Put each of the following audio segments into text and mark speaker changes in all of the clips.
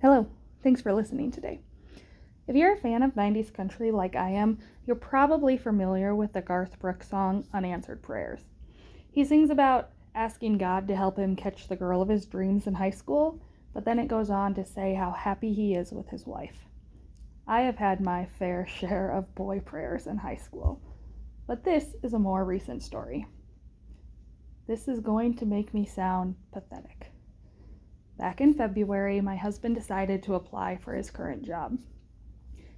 Speaker 1: Hello, thanks for listening today. If you're a fan of 90s country like I am, you're probably familiar with the Garth Brooks song Unanswered Prayers. He sings about asking God to help him catch the girl of his dreams in high school, but then it goes on to say how happy he is with his wife. I have had my fair share of boy prayers in high school, but this is a more recent story. This is going to make me sound pathetic. Back in February, my husband decided to apply for his current job.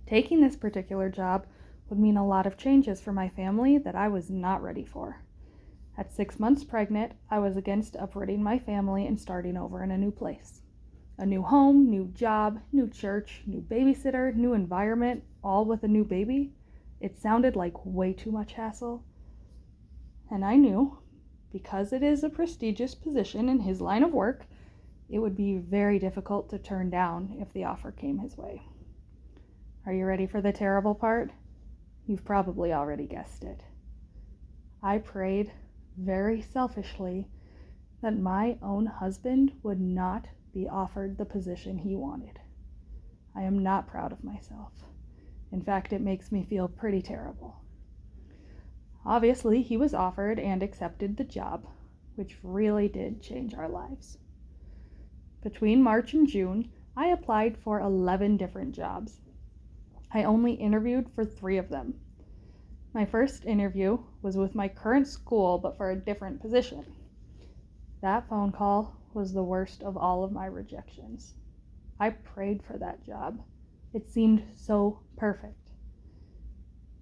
Speaker 1: Taking this particular job would mean a lot of changes for my family that I was not ready for. At 6 months pregnant, I was against uprooting my family and starting over in a new place. A new home, new job, new church, new babysitter, new environment, all with a new baby. It sounded like way too much hassle. And I knew, because it is a prestigious position in his line of work, it would be very difficult to turn down if the offer came his way. Are you ready for the terrible part? You've probably already guessed it. I prayed very selfishly that my own husband would not be offered the position he wanted. I am not proud of myself. In fact, it makes me feel pretty terrible. Obviously, he was offered and accepted the job, which really did change our lives. Between March and June, I applied for 11 different jobs. I only interviewed for 3 of them. My first interview was with my current school, but for a different position. That phone call was the worst of all of my rejections. I prayed for that job. It seemed so perfect.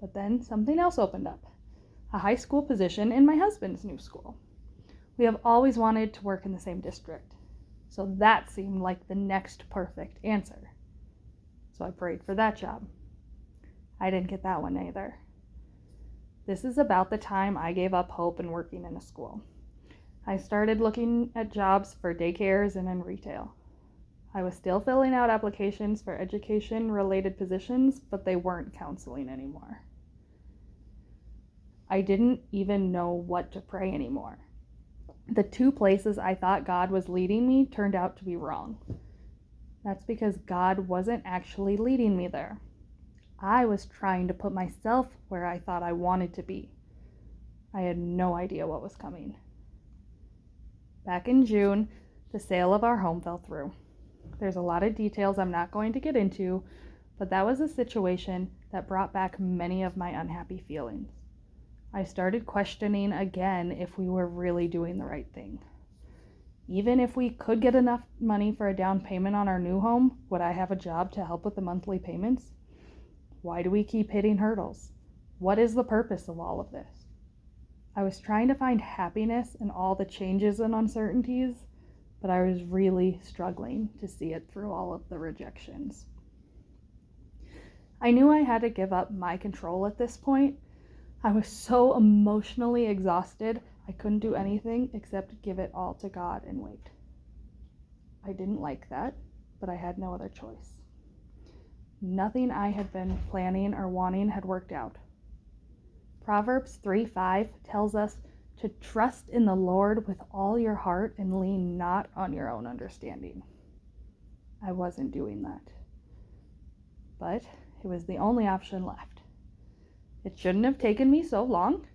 Speaker 1: But then something else opened up. A high school position in my husband's new school. We have always wanted to work in the same district. So that seemed like the next perfect answer. So I prayed for that job. I didn't get that one either. This is about the time I gave up hope in working in a school. I started looking at jobs for daycares and in retail. I was still filling out applications for education-related positions, but they weren't counseling anymore. I didn't even know what to pray anymore. The 2 places I thought God was leading me turned out to be wrong. That's because God wasn't actually leading me there. I was trying to put myself where I thought I wanted to be. I had no idea what was coming. Back in June, the sale of our home fell through. There's a lot of details I'm not going to get into, but that was a situation that brought back many of my unhappy feelings. I started questioning again if we were really doing the right thing. Even if we could get enough money for a down payment on our new home, would I have a job to help with the monthly payments? Why do we keep hitting hurdles? What is the purpose of all of this? I was trying to find happiness in all the changes and uncertainties, but I was really struggling to see it through all of the rejections. I knew I had to give up my control at this point. I was so emotionally exhausted, I couldn't do anything except give it all to God and wait. I didn't like that, but I had no other choice. Nothing I had been planning or wanting had worked out. Proverbs 3:5 tells us to trust in the Lord with all your heart and lean not on your own understanding. I wasn't doing that. But it was the only option left. It shouldn't have taken me so long,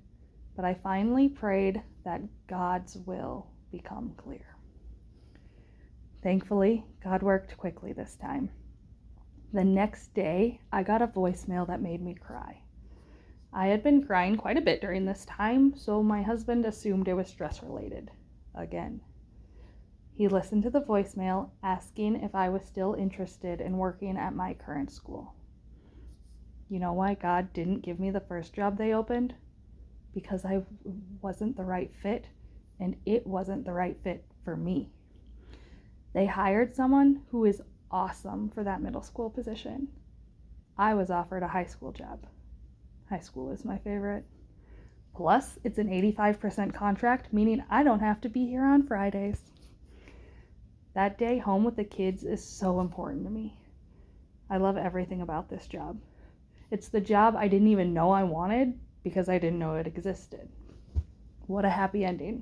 Speaker 1: but I finally prayed that God's will become clear. Thankfully, God worked quickly this time. The next day, I got a voicemail that made me cry. I had been crying quite a bit during this time, so my husband assumed it was stress-related. Again. He listened to the voicemail, asking if I was still interested in working at my current school. You know why God didn't give me the first job they opened? Because I wasn't the right fit, and it wasn't the right fit for me. They hired someone who is awesome for that middle school position. I was offered a high school job. High school is my favorite. Plus, it's an 85% contract, meaning I don't have to be here on Fridays. That day home with the kids is so important to me. I love everything about this job. It's the job I didn't even know I wanted because I didn't know it existed. What a happy ending.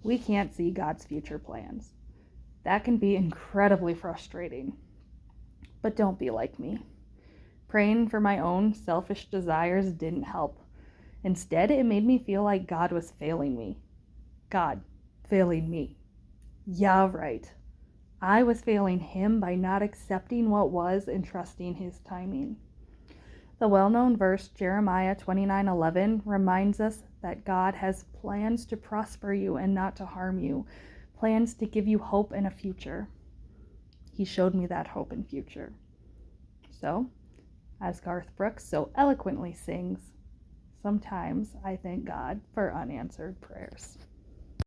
Speaker 1: We can't see God's future plans. That can be incredibly frustrating. But don't be like me. Praying for my own selfish desires didn't help. Instead, it made me feel like God was failing me. God failing me. Yeah, right. I was failing him by not accepting what was and trusting his timing. The well-known verse Jeremiah 29:11 reminds us that God has plans to prosper you and not to harm you, plans to give you hope and a future. He showed me that hope and future. So, as Garth Brooks so eloquently sings, sometimes I thank God for unanswered prayers.